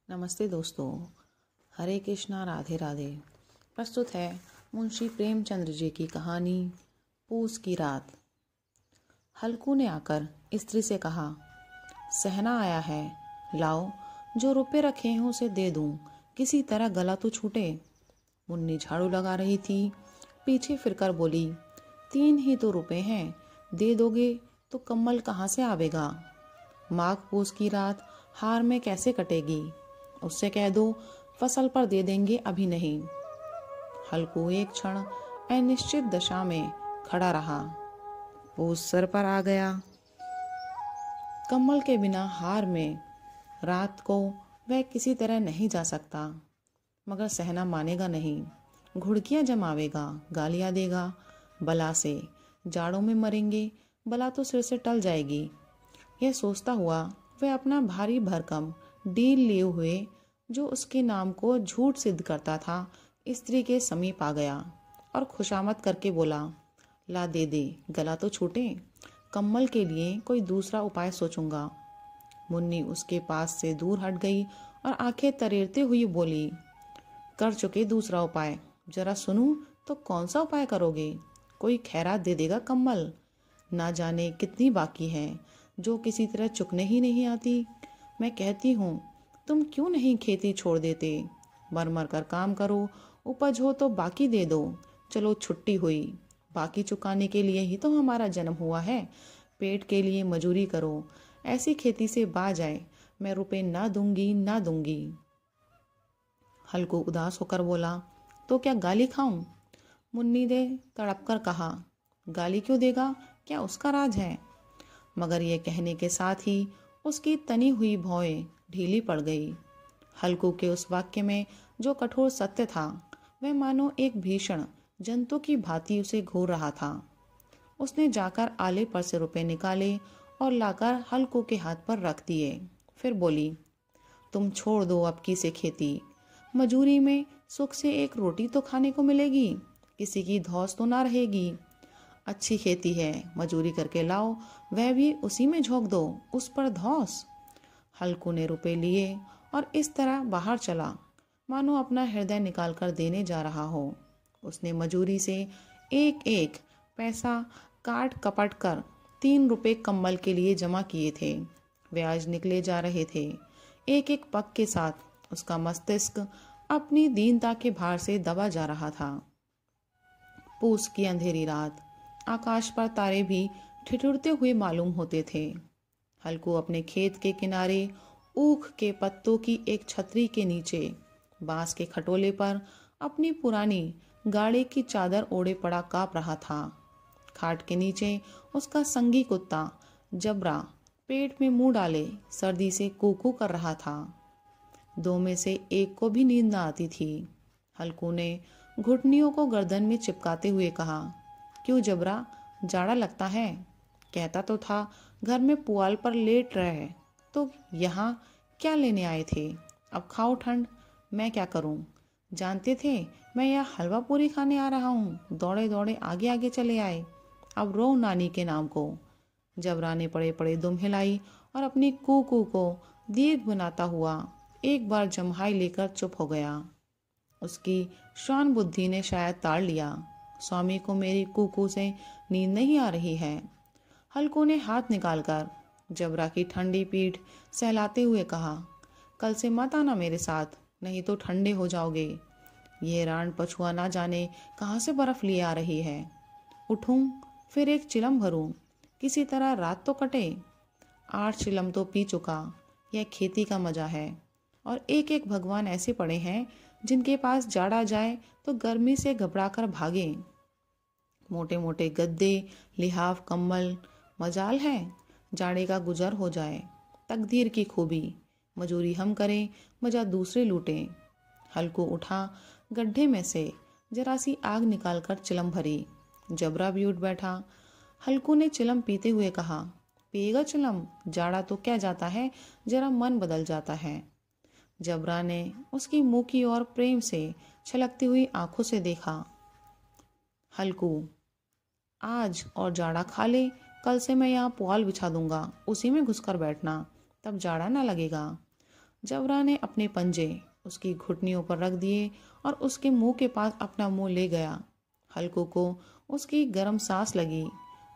नमस्ते दोस्तों, हरे कृष्णा राधे राधे। प्रस्तुत है मुंशी प्रेमचंद्र जी की कहानी पूस की रात। हल्कू ने आकर स्त्री से कहा, सहना आया है, लाओ जो रुपए रखे हैं उसे दे दूं, किसी तरह गला तो छूटे। मुन्नी झाड़ू लगा रही थी, पीछे फिरकर बोली, 3 ही तो रुपए हैं, दे दोगे तो कम्बल कहाँ से आवेगा। माघ पूस की रात हार में कैसे कटेगी। उससे कह दो फसल पर दे देंगे, अभी नहीं। हल्कू एक क्षण अनिश्चित दशा में खड़ा रहा। पूस सर पर आ गया। कम्बल के बिना हार में रात को वह किसी तरह नहीं जा सकता, मगर सहना मानेगा नहीं। घुड़कियां जमावेगा, गालियां देगा, बला से जाड़ों में मरेंगे, बला तो सिर से टल जाएगी। यह सोचता हुआ वह अपना भारी भरकम डील लिए हुए, जो उसके नाम को झूठ सिद्ध करता था, स्त्री के समीप आ गया और खुशामद करके बोला, ला दे दे, गला तो छूटे। कम्बल के लिए कोई दूसरा उपाय सोचूंगा। मुन्नी उसके पास से दूर हट गई और आंखें तरेरते हुई बोली, कर चुके दूसरा उपाय, जरा सुनूं तो कौन सा उपाय करोगे। कोई खैरात दे देगा कम्बल, ना जाने कितनी बाकी है जो किसी तरह चुकने ही नहीं आती। मैं कहती हूँ तुम क्यों नहीं खेती छोड़ देते, मर मर कर काम करो, उपज हो तो बाकी दे दो। चलो छुट्टी हुई, बाकी चुकाने के लिए ही तो हमारा जन्म हुआ है। पेट के लिए मजूरी करो, ऐसी खेती से बाज आए, मैं रुपए ना दूंगी ना दूंगी। हल्कू उदास होकर बोला, तो क्या गाली खाऊं। मुन्नी ने तड़प कर कहा, गाली क्यों देगा, क्या उसका राज है। मगर यह कहने के साथ ही उसकी तनी हुई भौएं ढीली पड़ गई। हल्कू के उस वाक्य में जो कठोर सत्य था, वह मानो एक भीषण जंतु की भांति उसे घूर रहा था। उसने जाकर आले पर से रुपए निकाले और लाकर हल्कू के हाथ पर रख दिए। फिर बोली, तुम छोड़ दो अब की से खेती, मजूरी में सुख से एक रोटी तो खाने को मिलेगी, किसी की धौस तो ना रहेगी। अच्छी खेती है, मजूरी करके लाओ, वह भी उसी में झोंक दो, उस पर धौस। हल्कू ने रुपए लिए और इस तरह बाहर चला, मानो अपना हृदय निकाल कर देने जा रहा हो। उसने मजूरी से एक एक पैसा काट कपट कर 3 रुपए कम्बल के लिए जमा किए थे। वे आज निकले जा रहे थे। एक एक पग के साथ उसका मस्तिष्क अपनी दीनता के भार से दबा जा रहा था। पूस की अंधेरी रात, आकाश पर तारे भी ठिठुरते हुए मालूम होते थे। हल्कू अपने खेत के किनारे ऊख के पत्तों की एक छतरी के नीचे बांस के खटोले पर अपनी पुरानी गाड़ी की चादर ओढ़े पड़ा काँप रहा था। खाट के नीचे उसका संगी कुत्ता जबरा पेट में मुंह डाले सर्दी से कूकू कर रहा था। 2 में से एक को भी नींद न आती थी। हल्कू ने घुटनियों को गर्दन में चिपकाते हुए कहा, क्यों जबरा, जाड़ा लगता है। कहता तो था घर में पुआल पर लेट रहे, तो यहाँ क्या लेने आए थे। अब खाओ ठंड, मैं क्या करूं। जानते थे मैं यहाँ हलवा पूरी खाने आ रहा हूँ, दौड़े दौड़े आगे आगे चले आए। अब रो नानी के नाम को। जबरा ने पड़े पड़े दुम हिलाई और अपनी कूकू को दीर्घ बनाता हुआ एक बार जम्हाई लेकर चुप हो गया। उसकी श्वान बुद्धि ने शायद ताड़ लिया, स्वामी को मेरी कूकू से नींद नहीं आ रही है। हल्कू ने हाथ निकालकर जबरा की ठंडी पीठ सहलाते हुए कहा, कल से मत आना मेरे साथ, नहीं तो ठंडे हो जाओगे। ये रान पछुआ ना जाने कहाँ से बर्फ लिए आ रही है। उठूं फिर एक चिलम भरूं, किसी तरह रात तो कटे। 8 चिलम तो पी चुका, यह खेती का मजा है। और एक एक भगवान ऐसे पड़े हैं जिनके पास जाड़ा जाए तो गर्मी से घबरा कर भागे। मोटे मोटे गद्दे, लिहाफ, कम्बल, मजाल है जाड़े का गुजर हो जाए। तकदीर की खूबी, मजूरी हम करें, मजा दूसरे लूटें। हल्कू उठा, गड्ढे में से जरा सी आग निकालकर चिलम भरी। जबरा भी उठ बैठा। हल्कू ने चिलम पीते हुए कहा, पिएगा चिलम, जाड़ा तो क्या जाता है, जरा मन बदल जाता है। जबरा ने उसकी मुंह की ओर प्रेम से छलकती हुई आंखों से देखा। हल्कू, आज और जाड़ा खा ले, कल से मैं यहाँ पुआल बिछा दूंगा, उसी में घुसकर बैठना, तब जाड़ा ना लगेगा। जबरा ने अपने पंजे उसकी घुटनियों पर रख दिए और उसके मुंह के पास अपना मुंह ले गया। हल्कू को उसकी गर्म सांस लगी।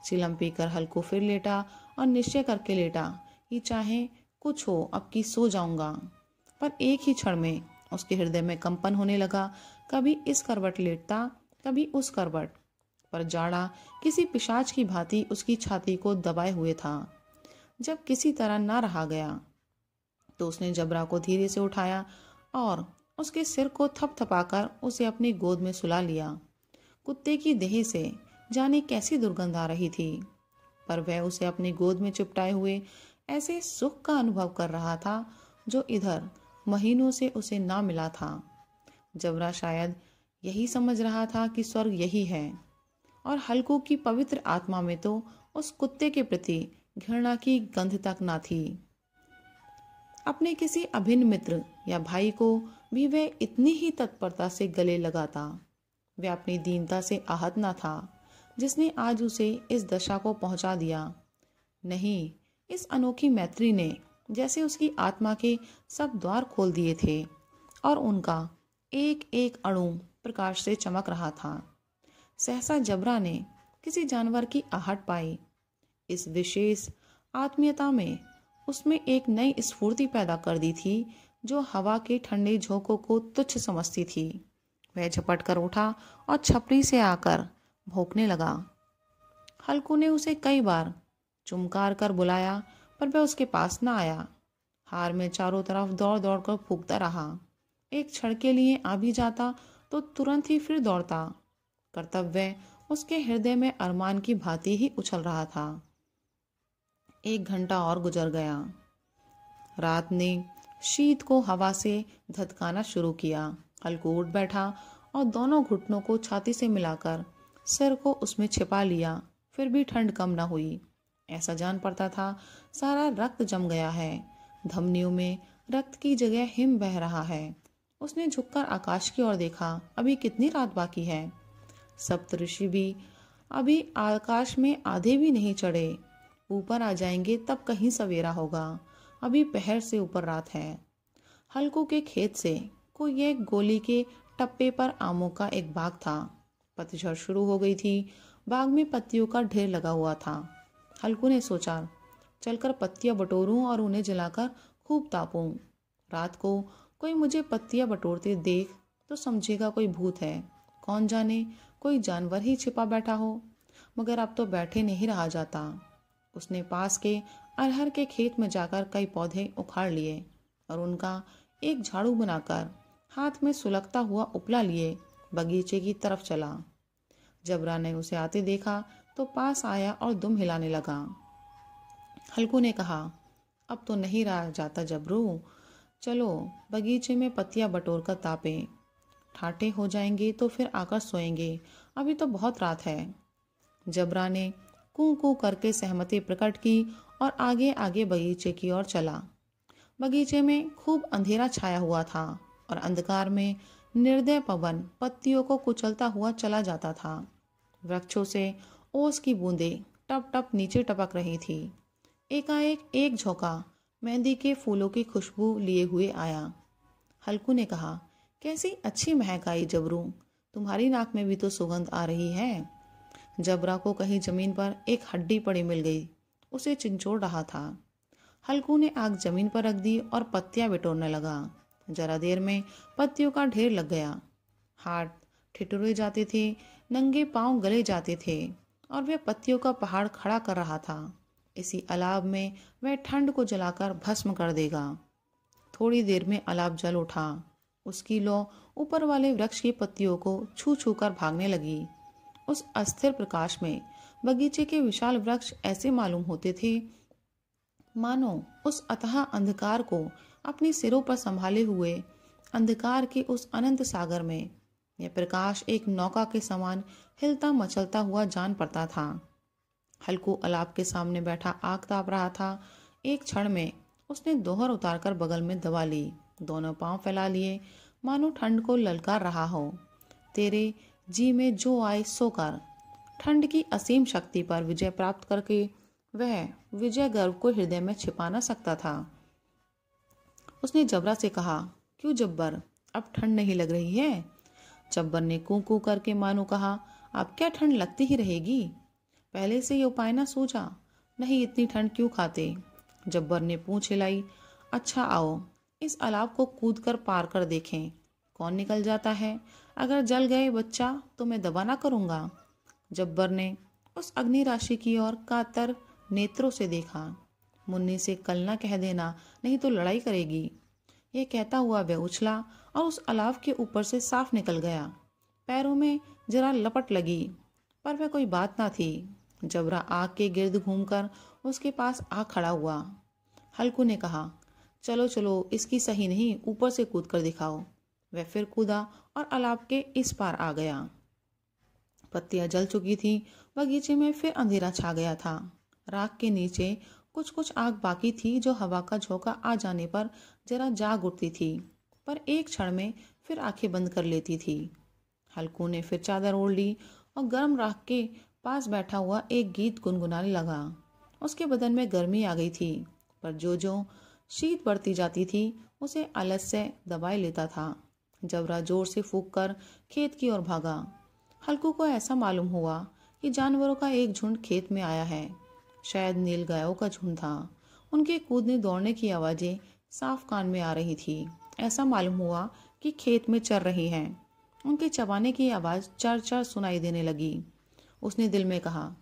चिलम पीकर हल्कू फिर लेटा और निश्चय करके लेटा कि चाहे कुछ हो अब की सो जाऊंगा। पर एक ही क्षण में उसके हृदय में कंपन होने लगा। कभी इस करवट लेटता, कभी उस करवट, पर जाड़ा किसी पिशाच की भांति उसकी छाती को दबाए हुए था। जब किसी तरह ना रहा गया तो उसने जबरा को धीरे से उठाया और उसके सिर को थपथपाकर उसे अपनी गोद में सुला लिया। कुत्ते की देह से जाने कैसी दुर्गंध आ रही थी, पर वह उसे अपनी गोद में चिपटाए हुए ऐसे सुख का अनुभव कर रहा था जो इधर महीनों से उसे ना मिला था। जबरा शायद यही समझ रहा था कि स्वर्ग यही है, और हल्कू की पवित्र आत्मा में तो उस कुत्ते के प्रति घृणा की गंध तक ना थी। अपने किसी अभिन्न मित्र या भाई को भी वह इतनी ही तत्परता से गले लगाता। वह अपनी दीनता से आहत न था जिसने आज उसे इस दशा को पहुंचा दिया। नहीं, इस अनोखी मैत्री ने जैसे उसकी आत्मा के सब द्वार खोल दिए थे और उनका एक एक अणु प्रकाश से चमक रहा था। सहसा जबरा ने किसी जानवर की आहट पाई। इस विशेष आत्मीयता में उसमें एक नई स्फूर्ति पैदा कर दी थी जो हवा के ठंडे झोंकों को तुच्छ समझती थी। वह झपट कर उठा और छपरी से आकर भौंकने लगा। हल्कू ने उसे कई बार चुमकार कर बुलाया, पर वह उसके पास न आया। हार में चारों तरफ दौड़ दौड़ कर फूंकता रहा। एक क्षण के लिए आ भी जाता तो तुरंत ही फिर दौड़ता। कर्तव्य उसके हृदय में अरमान की भांति ही उछल रहा था। 1 घंटा और गुजर गया। रात ने शीत को हवा से धधकाना शुरू किया। हल्कू उठ बैठा और दोनों घुटनों को छाती से मिलाकर सिर को उसमें छिपा लिया। फिर भी ठंड कम न हुई। ऐसा जान पड़ता था सारा रक्त जम गया है। धमनियों में रक्त की जगह हिम बह रहा है। उसने झुककर आकाश की ओर देखा। अभी कितनी रात बाकी है। सप्तऋषि भी अभी आकाश में आधे भी नहीं चढ़े। ऊपर आ जाएंगे तब कहीं सवेरा होगा। अभी पहर से ऊपर रात है। हल्कू के खेत से कोई एक गोली के टप्पे पर आमों का एक बाग था। पतझड़ शुरू हो गई थी। बाग में पत्तियों का ढेर लगा हुआ था। हल्कू ने सोचा, चलकर पत्तियां बटोरूं और उन्हें जलाकर खूब तापूं। रात को कोई मुझे पत्तियां बटोरते देख तो समझेगा कोई भूत है। कौन जाने कोई जानवर ही छिपा बैठा हो। मगर अब तो बैठे नहीं रहा जाता। उसने पास के अरहर के खेत में जाकर कई पौधे उखाड़ लिए और उनका एक झाड़ू बनाकर हाथ में सुलगता हुआ उपला लिए बगीचे की तरफ चला। जबरा ने उसे आते देखा तो पास आया और दुम हिलाने लगा। हल्कू ने कहा, अब तो नहीं रहा जाता जबरू, चलो बगीचे में पत्तियां बटोर कर तापें। ठाटे हो जाएंगे तो फिर आकर सोएंगे। अभी तो बहुत रात है। जबरा ने कू कू करके सहमति प्रकट की और आगे आगे बगीचे की ओर चला। बगीचे में खूब अंधेरा छाया हुआ था और अंधकार में निर्दय पवन पत्तियों को कुचलता हुआ चला जाता था। वृक्षों से ओस की बूंदें टप टप नीचे टपक रही थी। एकाएक एक झोंका मेहंदी के फूलों की खुशबू लिए हुए आया। हल्कू ने कहा, कैसी अच्छी महक आई जबरू, तुम्हारी नाक में भी तो सुगंध आ रही है। जबरा को कहीं जमीन पर एक हड्डी पड़ी मिल गई। उसे चिंचोड़ रहा था। हल्कू ने आग जमीन पर रख दी और पत्तियां बिटोरने लगा। जरा देर में पत्तियों का ढेर लग गया। हाथ ठिठुरे जाते थे, नंगे पांव गले जाते थे और वह पत्तियों का पहाड़ खड़ा कर रहा था। इसी अलाव में वह ठंड को जलाकर भस्म कर देगा। थोड़ी देर में अलाव जल उठा। उसकी लौ ऊपर वाले वृक्ष की पत्तियों को छू छू कर भागने लगी। उस अस्थिर प्रकाश में बगीचे के विशाल वृक्ष ऐसे मालूम होते थे मानो उस अथाह अंधकार को अपने सिरों पर संभाले हुए अंधकार के उस अनंत सागर में यह प्रकाश एक नौका के समान हिलता मचलता हुआ जान पड़ता था। हल्कू अलाप के सामने बैठा आग ताप रहा था। एक क्षण में उसने दोहर उतारकर बगल में दबा ली। दोनों पांव फैला लिए मानो ठंड को ललकार रहा हो। तेरे जी में जो आए सो कर। ठंड की असीम शक्ति पर विजय प्राप्त करके वह विजय गर्व को हृदय में छिपा न सकता था। उसने जबरा से कहा, क्यों जब्बर, अब ठंड नहीं लग रही है? जब्बर ने कू कू करके मानो कहा, अब क्या ठंड लगती ही रहेगी, पहले से ये उपाय ना सूझा? नहीं, इतनी ठंड क्यों खाते? जब्बर ने पूंछ हिलाई। अच्छा आओ, इस अलाव को कूद कर पार कर देखें, कौन निकल जाता है। अगर जल गए बच्चा तो मैं दबा ना करूँगा। जब्बर ने उस अग्नि राशि की ओर कातर नेत्रों से देखा। मुन्नी से कल ना कह देना, नहीं तो लड़ाई करेगी। यह कहता हुआ वह उछला और उस अलाव के ऊपर से साफ निकल गया। पैरों में जरा लपट लगी, पर वह कोई बात ना थी। जबरा आग के गिर्द घूमकर उसके पास आ खड़ा हुआ। हल्कू ने कहा, चलो चलो, इसकी सही नहीं, ऊपर से कूद कर दिखाओ। वह फिर कूदा और अलाव के इस पार आ गया। पत्तियां जल चुकी थी। बगीचे में फिर अंधेरा छा गया था। राख के नीचे कुछ कुछ आग बाकी थी, जो हवा का झोंका आ जाने पर जरा जाग उठती थी, पर एक क्षण में फिर आंखें बंद कर लेती थी। हल्कू ने फिर चादर ओढ़ ली और गर्म राख के पास बैठा हुआ एक गीत गुनगुनाने लगा। उसके बदन में गर्मी आ गई थी, पर जो जो शीत बढ़ती जाती थी उसे आलस से दबाए लेता था। जबरा जोर से फूंक कर खेत की ओर भागा। हल्कू को ऐसा मालूम हुआ कि जानवरों का एक झुंड खेत में आया है। शायद नील गायों का झुंड था। उनके कूदने दौड़ने की आवाजें साफ कान में आ रही थी। ऐसा मालूम हुआ कि खेत में चर रही हैं। उनके चबाने की आवाज चर चर सुनाई देने लगी। उसने दिल में कहा,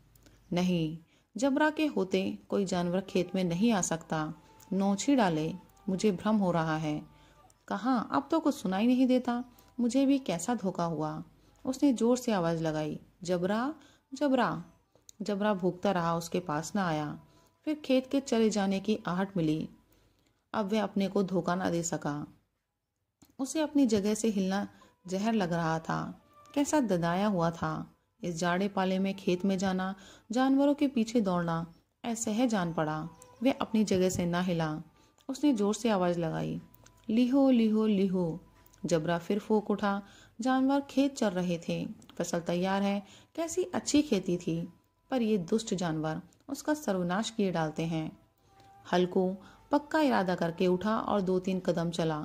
नहीं, जबरा के होते कोई जानवर खेत में नहीं आ सकता। नोच ही डाले, मुझे भ्रम हो रहा है। कहाँ, अब तो कुछ सुनाई नहीं देता। मुझे भी कैसा धोखा हुआ। उसने जोर से आवाज लगाई, जबरा जबरा। जबरा भूखता रहा, उसके पास न आया। फिर खेत के चले जाने की आहट मिली। अब वह अपने को धोखा न दे सका। उसे अपनी जगह से हिलना जहर लग रहा था। कैसा ददाया हुआ था। इस जाड़े पाले में खेत में जाना, जानवरों के पीछे दौड़ना असहज जान पड़ा। वह अपनी जगह से ना हिला। उसने जोर से आवाज लगाई, लिहो लिहो लिहो। जबरा फिर फूंक उठा। जानवर खेत चर रहे थे। फसल तैयार है। कैसी अच्छी खेती थी, पर ये दुष्ट जानवर उसका सर्वनाश किए डालते हैं। हल्कू पक्का इरादा करके उठा और 2-3 कदम चला,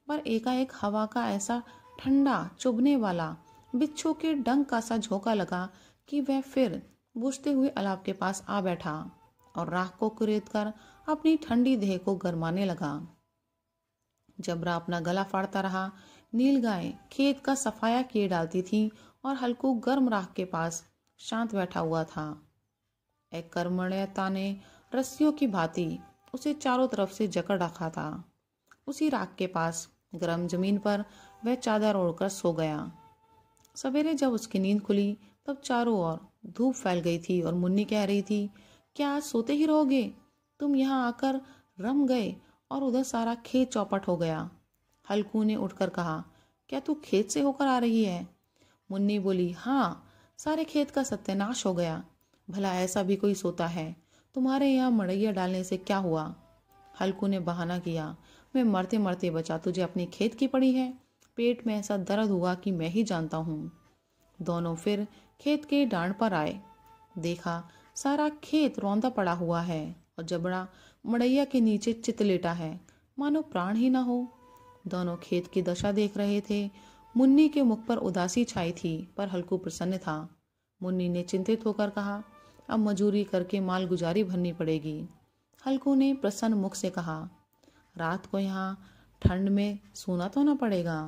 पर एकाएक हवा का ऐसा ठंडा चुभने वाला बिच्छू के डंक का सा झोंका लगा कि वह फिर बुझते हुए अलाव के पास आ बैठा और राख को कुरेद कर अपनी ठंडी देह को गरमाने लगा। जबरा अपना गला फाड़ता रहा। नील गाय खेत का सफाया किए डालती थी और हल्कू गर्म राख के पास शांत बैठा हुआ था। एक कर्मण्यता ने रस्सियों की भांति उसे चारों तरफ से जकड़ रखा था। उसी राख के पास गर्म जमीन पर वह चादर ओढ़कर सो गया। सवेरे जब उसकी नींद खुली तब चारों ओर धूप फैल गई थी और मुन्नी कह रही थी, क्या आज सोते ही रहोगे? तुम यहाँ आकर रम गए और उधर सारा खेत चौपट हो गया। हल्कू ने उठकर कहा, क्या तू खेत से होकर आ रही है? मुन्नी बोली, हाँ, सारे खेत का सत्यानाश हो गया। भला ऐसा भी कोई सोता है? तुम्हारे यहाँ मड़ैया डालने से क्या हुआ? हल्कू ने बहाना किया, मैं मरते मरते बचा, तुझे अपनी खेत की पड़ी है। पेट में ऐसा दर्द हुआ कि मैं ही जानता हूँ। दोनों फिर खेत के डांड पर आए। देखा सारा खेत रौंदा पड़ा हुआ है और जबड़ा मड़ैया के नीचे चित लेटा है, मानो प्राण ही ना हो। दोनों खेत की दशा देख रहे थे। मुन्नी के मुख पर उदासी छाई थी, पर हल्कू प्रसन्न था। मुन्नी ने चिंतित होकर कहा, अब मजूरी करके माल गुजारी भरनी पड़ेगी। हल्कू ने प्रसन्न मुख से कहा, रात को यहाँ ठंड में सोना तो ना पड़ेगा।